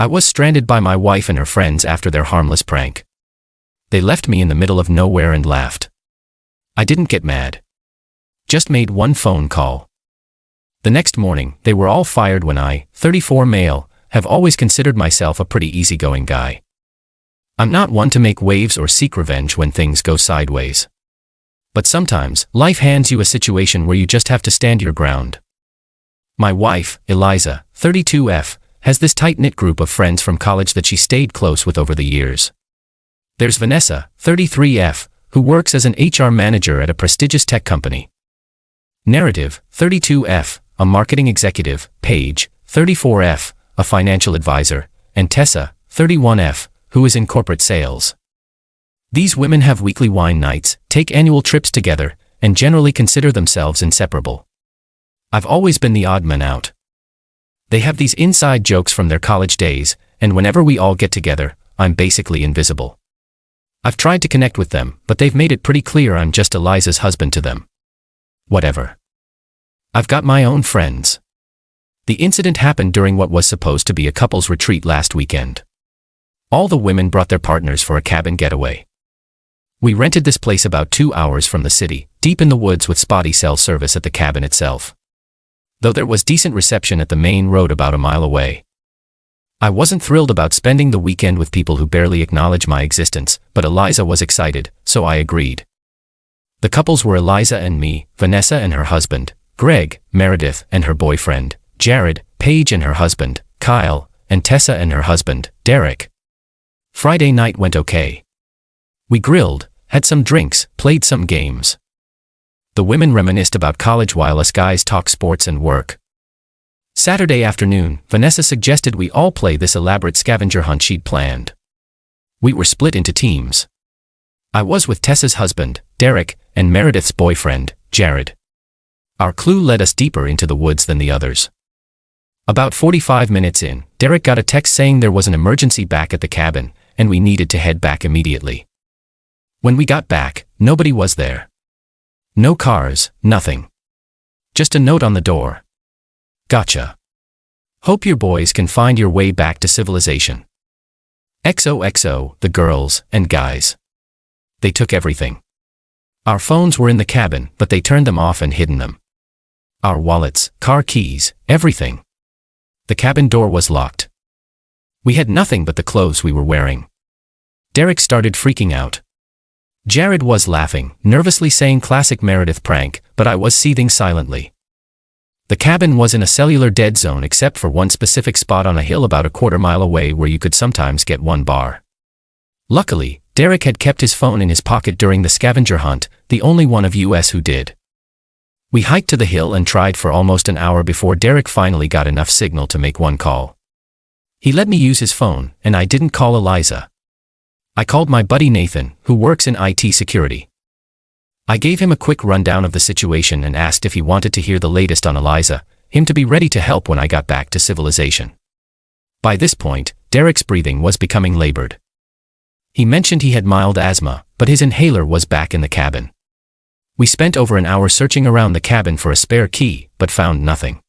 I was stranded by my wife and her friends after their harmless prank. They left me in the middle of nowhere and laughed. I didn't get mad. Just made one phone call. The next morning, they were all fired when I, 34 male, have always considered myself a pretty easygoing guy. I'm not one to make waves or seek revenge when things go sideways. But sometimes, life hands you a situation where you just have to stand your ground. My wife, Eliza, 32F, has this tight-knit group of friends from college that she stayed close with over the years. There's Vanessa, 33F, who works as an HR manager at a prestigious tech company. Narrative, 32F, a marketing executive, Paige, 34F, a financial advisor, and Tessa, 31F, who is in corporate sales. These women have weekly wine nights, take annual trips together, and generally consider themselves inseparable. I've always been the odd man out. They have these inside jokes from their college days, and whenever we all get together, I'm basically invisible. I've tried to connect with them, but they've made it pretty clear I'm just Eliza's husband to them. Whatever. I've got my own friends. The incident happened during what was supposed to be a couple's retreat last weekend. All the women brought their partners for a cabin getaway. We rented this place about 2 hours from the city, deep in the woods with spotty cell service at the cabin itself. Though there was decent reception at the main road about a mile away. I wasn't thrilled about spending the weekend with people who barely acknowledge my existence, but Eliza was excited, so I agreed. The couples were Eliza and me, Vanessa and her husband, Greg, Meredith and her boyfriend, Jared, Paige and her husband, Kyle, and Tessa and her husband, Derek. Friday night went okay. We grilled, had some drinks, played some games. The women reminisced about college while us guys talk sports and work. Saturday afternoon, Vanessa suggested we all play this elaborate scavenger hunt she'd planned. We were split into teams. I was with Tessa's husband, Derek, and Meredith's boyfriend, Jared. Our clue led us deeper into the woods than the others. About 45 minutes in, Derek got a text saying there was an emergency back at the cabin, and we needed to head back immediately. When we got back, nobody was there. No cars, nothing. Just a note on the door. Gotcha. Hope your boys can find your way back to civilization. XOXO, the girls and guys. They took everything. Our phones were in the cabin, but they turned them off and hidden them. Our wallets, car keys, everything. The cabin door was locked. We had nothing but the clothes we were wearing. Derek started freaking out. Jared was laughing, nervously saying classic Meredith prank, but I was seething silently. The cabin was in a cellular dead zone except for one specific spot on a hill about a quarter-mile away where you could sometimes get one bar. Luckily, Derek had kept his phone in his pocket during the scavenger hunt, the only one of us who did. We hiked to the hill and tried for almost an hour before Derek finally got enough signal to make one call. He let me use his phone, and I didn't call Eliza. I called my buddy Nathan, who works in IT security. I gave him a quick rundown of the situation and asked if he wanted to hear the latest on Eliza, him to be ready to help when I got back to civilization. By this point, Derek's breathing was becoming labored. He mentioned he had mild asthma, but his inhaler was back in the cabin. We spent over an hour searching around the cabin for a spare key, but found nothing.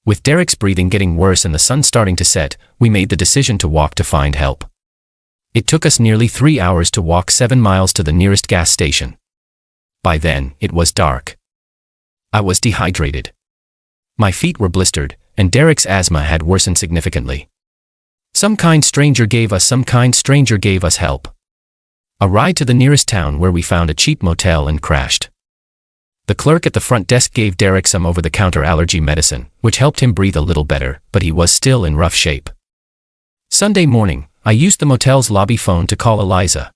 With Derek's breathing getting worse and the sun starting to set, we made the decision to walk to find help. It took us nearly 3 hours to walk 7 miles to the nearest gas station. By then, it was dark. I was dehydrated. My feet were blistered, and Derek's asthma had worsened significantly. Some kind stranger gave us help. A ride to the nearest town where we found a cheap motel and crashed. The clerk at the front desk gave Derek some over-the-counter allergy medicine, which helped him breathe a little better, but he was still in rough shape. Sunday morning, I used the motel's lobby phone to call Eliza.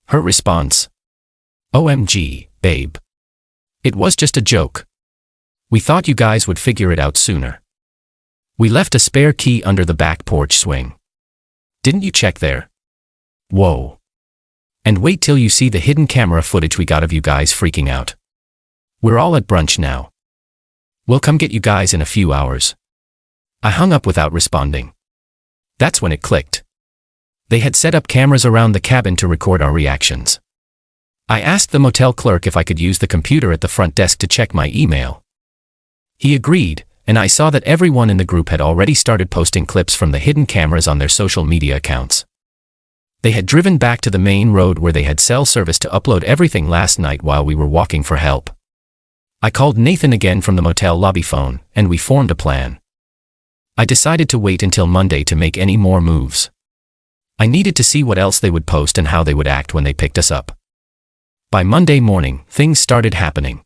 Her response: OMG, babe. It was just a joke. We thought you guys would figure it out sooner. We left a spare key under the back porch swing. Didn't you check there? Whoa. And wait till you see the hidden camera footage we got of you guys freaking out. We're all at brunch now. We'll come get you guys in a few hours. I hung up without responding. That's when it clicked. They had set up cameras around the cabin to record our reactions. I asked the motel clerk if I could use the computer at the front desk to check my email. He agreed, and I saw that everyone in the group had already started posting clips from the hidden cameras on their social media accounts. They had driven back to the main road where they had cell service to upload everything last night while we were walking for help. I called Nathan again from the motel lobby phone, and we formed a plan. I decided to wait until Monday to make any more moves. I needed to see what else they would post and how they would act when they picked us up. By Monday morning, things started happening.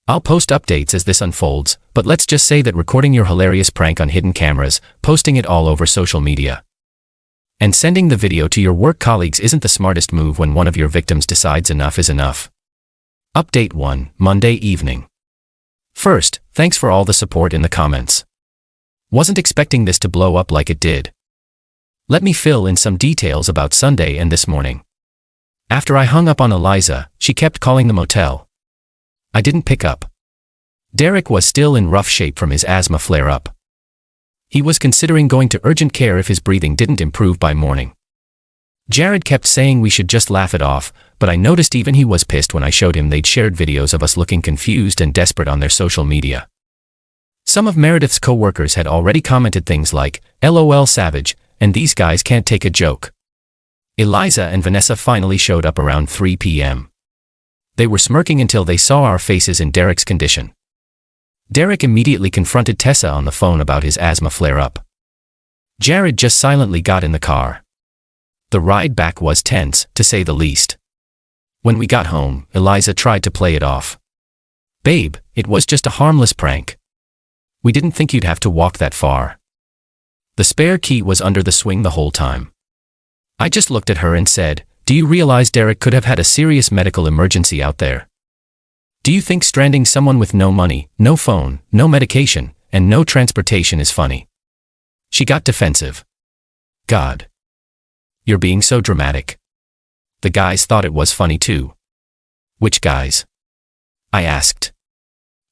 I'll post updates as this unfolds, but let's just say that recording your hilarious prank on hidden cameras, posting it all over social media, and sending the video to your work colleagues isn't the smartest move when one of your victims decides enough is enough. Update 1, Monday evening. First, thanks for all the support in the comments. Wasn't expecting this to blow up like it did. Let me fill in some details about Sunday and this morning. After I hung up on Eliza, she kept calling the motel. I didn't pick up. Derek was still in rough shape from his asthma flare-up. He was considering going to urgent care if his breathing didn't improve by morning. Jared kept saying we should just laugh it off, but I noticed even he was pissed when I showed him they'd shared videos of us looking confused and desperate on their social media. Some of Meredith's co-workers had already commented things like, "LOL savage," and "these guys can't take a joke." Eliza and Vanessa finally showed up around 3 p.m. They were smirking until they saw our faces in Derek's condition. Derek immediately confronted Tessa on the phone about his asthma flare-up. Jared just silently got in the car. The ride back was tense, to say the least. When we got home, Eliza tried to play it off. "Babe, it was just a harmless prank. We didn't think you'd have to walk that far." The spare key was under the swing the whole time. I just looked at her and said, "Do you realize Derek could have had a serious medical emergency out there? Do you think stranding someone with no money, no phone, no medication, and no transportation is funny?" She got defensive. "God. You're being so dramatic." The guys thought it was funny too. "Which guys?" I asked.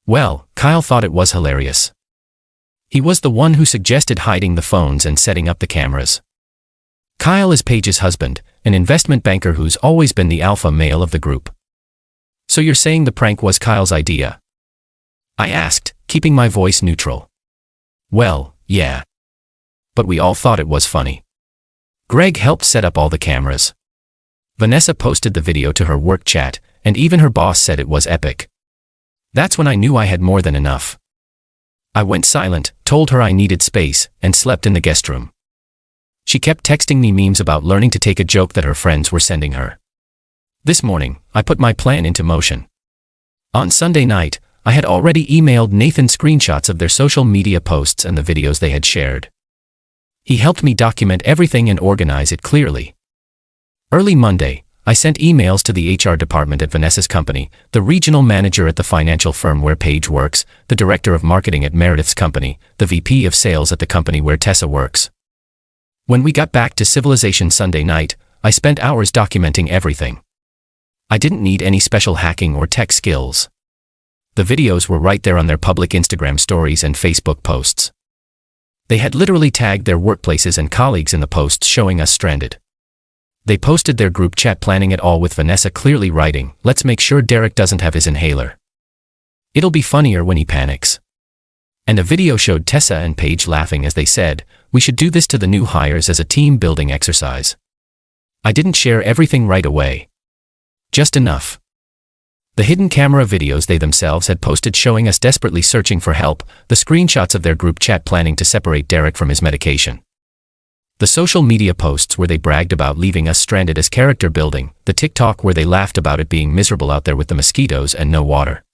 Well, Kyle thought it was hilarious. He was the one who suggested hiding the phones and setting up the cameras. Kyle is Paige's husband, an investment banker who's always been the alpha male of the group. "So you're saying the prank was Kyle's idea?" I asked, keeping my voice neutral. "Well, yeah. But we all thought it was funny." Greg helped set up all the cameras. Vanessa posted the video to her work chat, and even her boss said it was epic. That's when I knew I had more than enough. I went silent, told her I needed space, and slept in the guest room. She kept texting me memes about learning to take a joke that her friends were sending her. This morning, I put my plan into motion. On Sunday night, I had already emailed Nathan screenshots of their social media posts and the videos they had shared. He helped me document everything and organize it clearly. Early Monday, I sent emails to the HR department at Vanessa's company, the regional manager at the financial firm where Paige works, the director of marketing at Meredith's company, the VP of sales at the company where Tessa works. When we got back to civilization Sunday night, I spent hours documenting everything. I didn't need any special hacking or tech skills. The videos were right there on their public Instagram stories and Facebook posts. They had literally tagged their workplaces and colleagues in the posts showing us stranded. They posted their group chat planning it all with Vanessa clearly writing, "Let's make sure Derek doesn't have his inhaler. It'll be funnier when he panics." And a video showed Tessa and Paige laughing as they said, "We should do this to the new hires as a team-building exercise." I didn't share everything right away. Just enough. The hidden camera videos they themselves had posted showing us desperately searching for help, the screenshots of their group chat planning to separate Derek from his medication. The social media posts where they bragged about leaving us stranded as character building, the TikTok where they laughed about it being miserable out there with the mosquitoes and no water.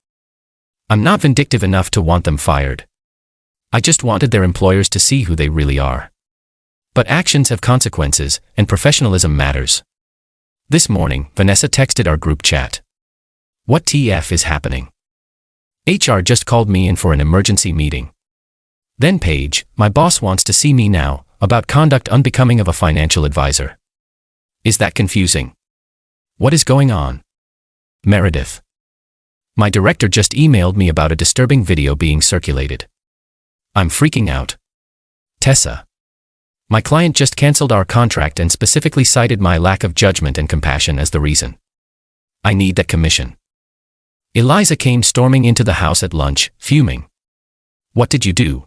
I'm not vindictive enough to want them fired. I just wanted their employers to see who they really are. But actions have consequences, and professionalism matters. This morning, Vanessa texted our group chat. "What TF is happening? HR just called me in for an emergency meeting." Then Paige, "My boss wants to see me now, about conduct unbecoming of a financial advisor." Is that confusing? What is going on? Meredith. "My director just emailed me about a disturbing video being circulated. I'm freaking out." Tessa. "My client just canceled our contract and specifically cited my lack of judgment and compassion as the reason. I need that commission." Eliza came storming into the house at lunch, fuming. What did you do?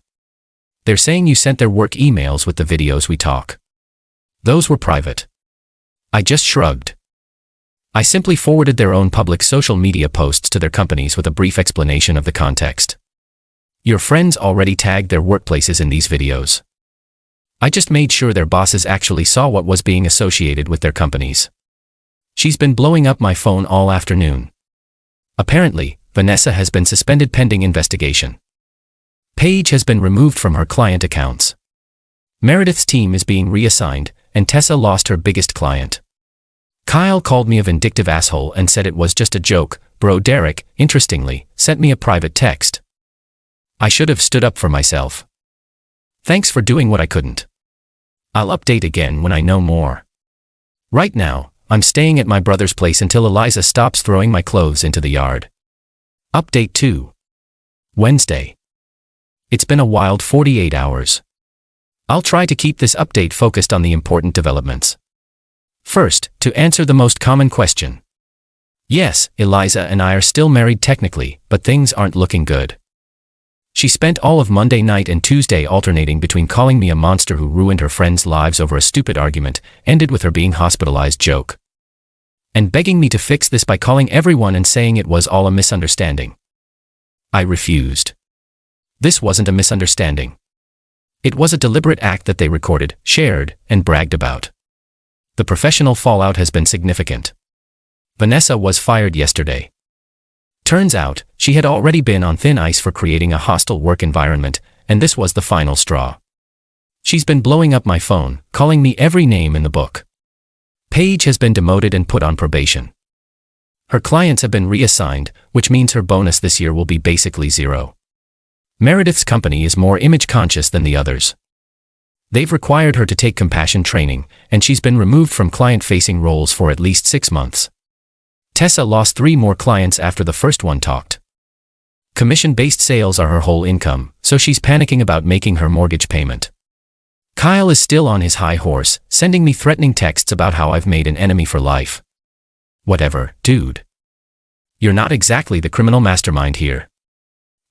They're saying you sent their work emails with the videos we talk. Those were private. I just shrugged. I simply forwarded their own public social media posts to their companies with a brief explanation of the context. Your friends already tagged their workplaces in these videos. I just made sure their bosses actually saw what was being associated with their companies. She's been blowing up my phone all afternoon. Apparently, Vanessa has been suspended pending investigation. Paige has been removed from her client accounts. Meredith's team is being reassigned, and Tessa lost her biggest client. Kyle called me a vindictive asshole and said it was just a joke. Bro Derek, interestingly, sent me a private text. I should have stood up for myself. Thanks for doing what I couldn't. I'll update again when I know more. Right now, I'm staying at my brother's place until Eliza stops throwing my clothes into the yard. Update 2. Wednesday. It's been a wild 48 hours. I'll try to keep this update focused on the important developments. First, to answer the most common question. Yes, Eliza and I are still married technically, but things aren't looking good. She spent all of Monday night and Tuesday alternating between calling me a monster who ruined her friends' lives over a stupid argument, ended with her being hospitalized joke, and begging me to fix this by calling everyone and saying it was all a misunderstanding. I refused. This wasn't a misunderstanding. It was a deliberate act that they recorded, shared, and bragged about. The professional fallout has been significant. Vanessa was fired yesterday. Turns out, she had already been on thin ice for creating a hostile work environment, and this was the final straw. She's been blowing up my phone, calling me every name in the book. Paige has been demoted and put on probation. Her clients have been reassigned, which means her bonus this year will be basically zero. Meredith's company is more image-conscious than the others. They've required her to take compassion training, and she's been removed from client-facing roles for at least 6 months. Tessa lost 3 more clients after the first one talked. Commission-based sales are her whole income, so she's panicking about making her mortgage payment. Kyle is still on his high horse, sending me threatening texts about how I've made an enemy for life. Whatever, dude. You're not exactly the criminal mastermind here.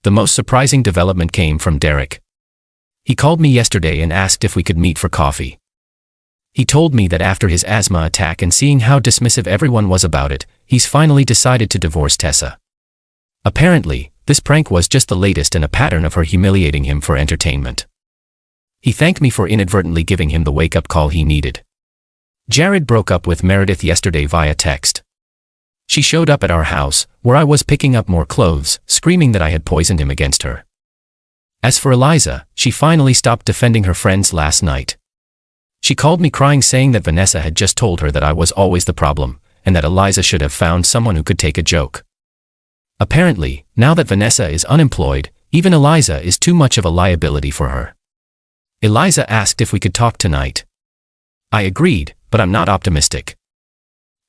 The most surprising development came from Derek. He called me yesterday and asked if we could meet for coffee. He told me that after his asthma attack and seeing how dismissive everyone was about it, he's finally decided to divorce Tessa. Apparently, this prank was just the latest in a pattern of her humiliating him for entertainment. He thanked me for inadvertently giving him the wake-up call he needed. Jared broke up with Meredith yesterday via text. She showed up at our house, where I was picking up more clothes, screaming that I had poisoned him against her. As for Eliza, she finally stopped defending her friends last night. She called me crying saying that Vanessa had just told her that I was always the problem, and that Eliza should have found someone who could take a joke. Apparently, now that Vanessa is unemployed, even Eliza is too much of a liability for her. Eliza asked if we could talk tonight. I agreed, but I'm not optimistic.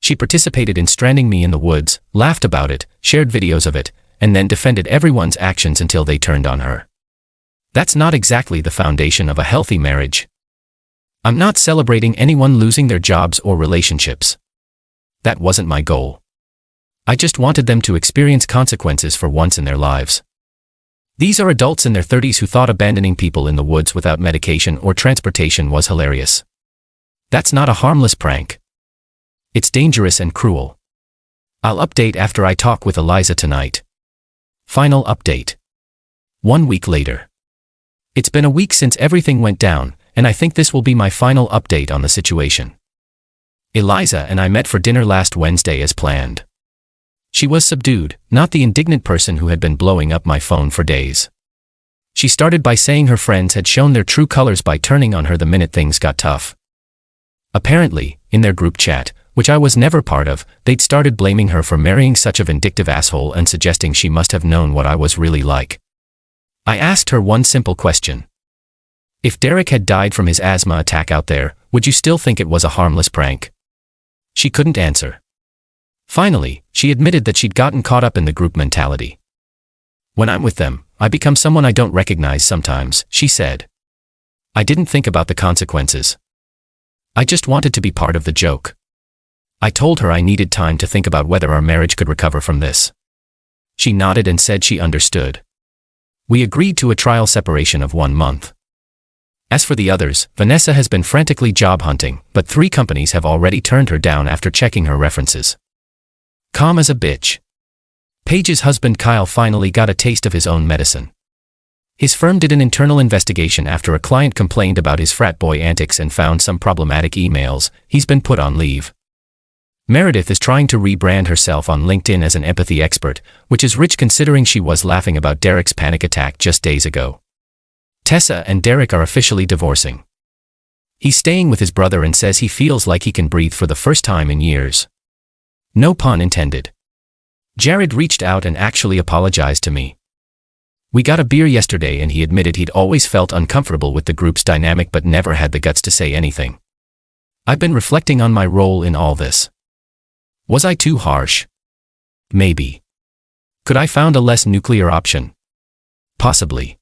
She participated in stranding me in the woods, laughed about it, shared videos of it, and then defended everyone's actions until they turned on her. That's not exactly the foundation of a healthy marriage. I'm not celebrating anyone losing their jobs or relationships. That wasn't my goal. I just wanted them to experience consequences for once in their lives. These are adults in their 30s who thought abandoning people in the woods without medication or transportation was hilarious. That's not a harmless prank. It's dangerous and cruel. I'll update after I talk with Eliza tonight. Final update. 1 week later. It's been a week since everything went down, and I think this will be my final update on the situation. Eliza and I met for dinner last Wednesday as planned. She was subdued, not the indignant person who had been blowing up my phone for days. She started by saying her friends had shown their true colors by turning on her the minute things got tough. Apparently, in their group chat, which I was never part of, they'd started blaming her for marrying such a vindictive asshole and suggesting she must have known what I was really like. I asked her one simple question. If Derek had died from his asthma attack out there, would you still think it was a harmless prank? She couldn't answer. Finally, she admitted that she'd gotten caught up in the group mentality. When I'm with them, I become someone I don't recognize sometimes, she said. I didn't think about the consequences. I just wanted to be part of the joke. I told her I needed time to think about whether our marriage could recover from this. She nodded and said she understood. We agreed to a trial separation of 1 month. As for the others, Vanessa has been frantically job hunting, but 3 companies have already turned her down after checking her references. Calm as a bitch. Paige's husband Kyle finally got a taste of his own medicine. His firm did an internal investigation after a client complained about his frat boy antics and found some problematic emails. He's been put on leave. Meredith is trying to rebrand herself on LinkedIn as an empathy expert, which is rich considering she was laughing about Derek's panic attack just days ago. Tessa and Derek are officially divorcing. He's staying with his brother and says he feels like he can breathe for the first time in years. No pun intended. Jared reached out and actually apologized to me. We got a beer yesterday and he admitted he'd always felt uncomfortable with the group's dynamic but never had the guts to say anything. I've been reflecting on my role in all this. Was I too harsh? Maybe. Could I found a less nuclear option? Possibly.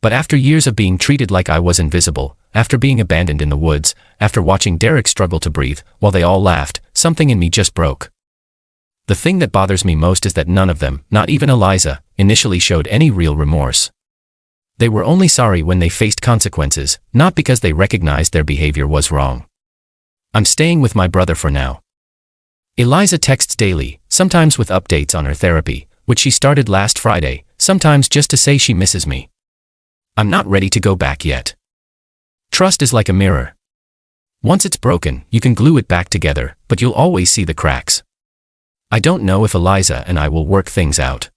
But after years of being treated like I was invisible, after being abandoned in the woods, after watching Derek struggle to breathe, while they all laughed, something in me just broke. The thing that bothers me most is that none of them, not even Eliza, initially showed any real remorse. They were only sorry when they faced consequences, not because they recognized their behavior was wrong. I'm staying with my brother for now. Eliza texts daily, sometimes with updates on her therapy, which she started last Friday, sometimes just to say she misses me. I'm not ready to go back yet. Trust is like a mirror. Once it's broken, you can glue it back together, but you'll always see the cracks. I don't know if Eliza and I will work things out.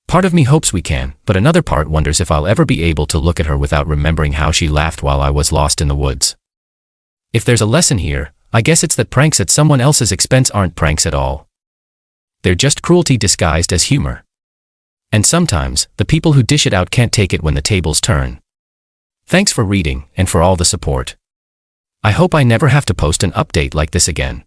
Part of me hopes we can, but another part wonders if I'll ever be able to look at her without remembering how she laughed while I was lost in the woods. If there's a lesson here, I guess it's that pranks at someone else's expense aren't pranks at all. They're just cruelty disguised as humor. And sometimes, the people who dish it out can't take it when the tables turn. Thanks for reading, and for all the support. I hope I never have to post an update like this again.